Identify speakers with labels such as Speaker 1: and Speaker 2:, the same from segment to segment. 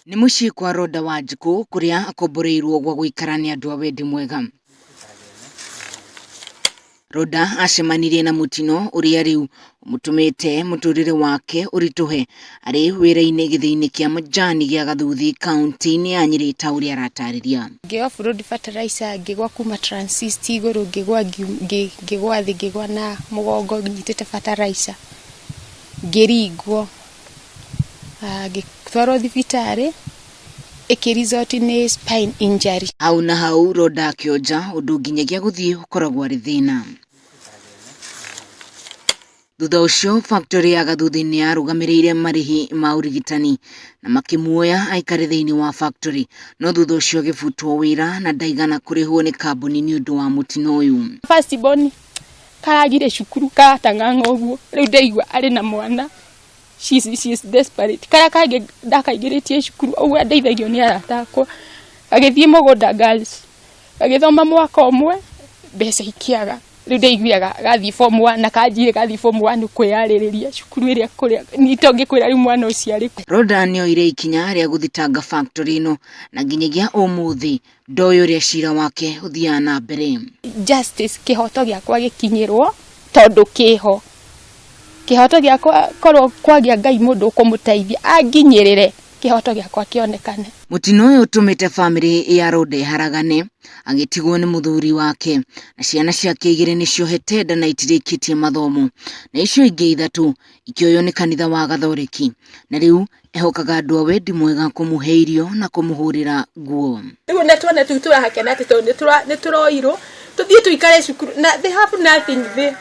Speaker 1: Ni muciĩ kwa Rhoda Wanjiku kuria akomboreirwo gwa guikarania andu a wendi mwega. Rhoda acemanirie na mutino uria riu mutumite muturire wake urituhe ari wira-ini githii-ini kia majani gia Gathuthi kaunti-ini ya Nyeri ta uria aratariria.
Speaker 2: Ngĩoya road fertilizer ngĩgwa kuma transist igũrũ ngĩgwa thi ngĩgwa na mugongo nyitĩte fertilizer ngĩringwo ngĩtwarwo thibitarĩ ikiresult ni spine injury.
Speaker 1: Au na hau Rhoda akionja undu nginyagia guthii ukoragwo ari thina. Thutha ucio factory ya Gathuthi ni yarugamiriire marihi ma urigitani na makimuoya aikare thiini wa factory, no thutha ucio gifutwo wira na ndaigana kurihwo ni kambuni ni undu wa mutino uyu.
Speaker 2: First born karagire cukuru katang'ang'a uguo riu ndaigua ari na mwana. She is desperate. Kara kage ndakaigiritie cukuru uguo ndeithagio ni aratakwo agithie Mugunda Girls agithoma mwaka umwe mbeca ikiaga riu ndeiguaga gathie form 1 na kanjire gathie form 1 kwiyaririria cukuru iria kuria nitongikwira riu mwana ucio ari.
Speaker 1: Rhoda nioire ikinya ria guthitanga factory ino na nginyagia umuthi ndoyo ria cira wake uthia na mbere.
Speaker 2: Justice kihoto giakwa gikinyirwo tondu kiho kihoto giakwa korwo kwagia Ngai mundu ukumuteithia anginyirire kihoto giakwa kionekane.
Speaker 1: Mutino uyu utumite family ya Rhoda haragane agitigwo ni muthuri wake na ciana ciake igire nicio hetenda na itirikitie mathomo na icio ingi ithatu ikioyo ni kanitha wa Gathoreki na riu ehokaga andu a wendi mwega kumuhe irio na kumuhurira nguo.
Speaker 2: Riu netwana turahakena ati ni turoirwo tuthie tuikare cukuru na they have nothing there.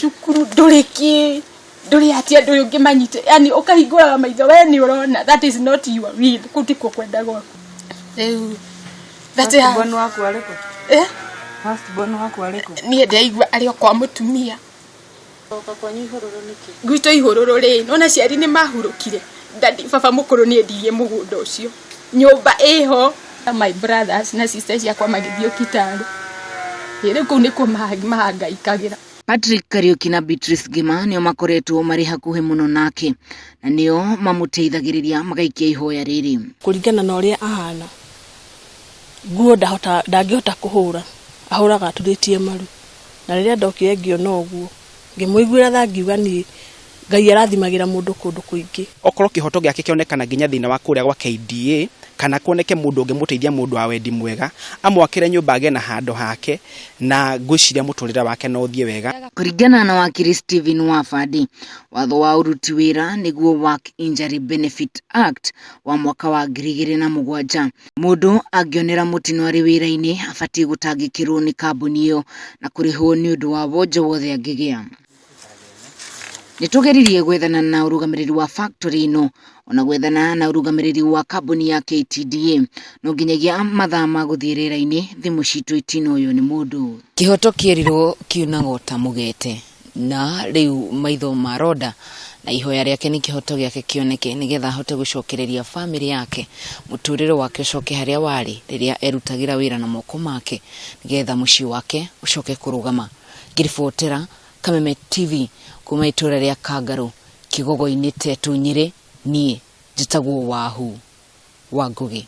Speaker 2: Cukuru nduri atia ndu ungi manyite yani ukahinguraga maitho we ni urona that is not your will kutiko kwenda gwaku. That is
Speaker 3: bonu wako aliko first bonu wako aliko
Speaker 2: ni ndaigua ari kwa mutumia
Speaker 3: oka kwa nyihororo niki
Speaker 2: gwito ihororo ri nona ciari ni mahurukire dadi baba mukuru ni endirie mugunda ucio nyumba iho my brothers na sisters yakwa magithio kitaru ire ku ni ku mahangaikagira.
Speaker 1: Patrick Kariuki na Beatrice Gima nio makoretwo mari hakuhe muno nake na nio mamuteithagiriria magaikia ihoya riri.
Speaker 3: Kuringana na uria ahana nguo ndangihota kuhura ahuraga aturitie maru na riria ndokire ngiona uguo ngimuiguira thangiuga ni Ngai arathimagira mundu kundu kuingi.
Speaker 4: Okorwo kihoto giake kionekana nginya thina wa kuria gwa KDA kana kuoneke mundu ungimuteithia mundu wa wendi mwega amwakire nyumba age na hando hake na ngwiciria muturira wake no thie wega.
Speaker 1: Kuringana na wakiri Stephen Wafadi watho wa uruti wira niguo Work Injury Benefit Act wa mwaka wa 2007 mundu angionera mutino ari wira-ini afatie gutangikirwo ni kambuni iyo na kurihwo ni undu wa wonjo wothe angigia. Nitugeririe gwethana na urugamiriri wa factory ino ona gwethana na urugamiriri wa kambuni ya KTDA no nginyagia mathaa ma guthirira-ini thimu citu itino uyu ni mundu. Kihoto kierirwo kiunaga ta mugete na riu maitho ma Rhoda na ihoya riake ni kihoto giake kioneke nigetha ahote gucokereria family yake muturire wake ucoke haria wari riria erutagira wira na moko make nigetha muci wake ucoke kurugama. Ngiribotera Kameme TV kuma itura ria Kangaru Kigogo-ini tetu Nyeri nie njitagwo Wahu wa Ngugi.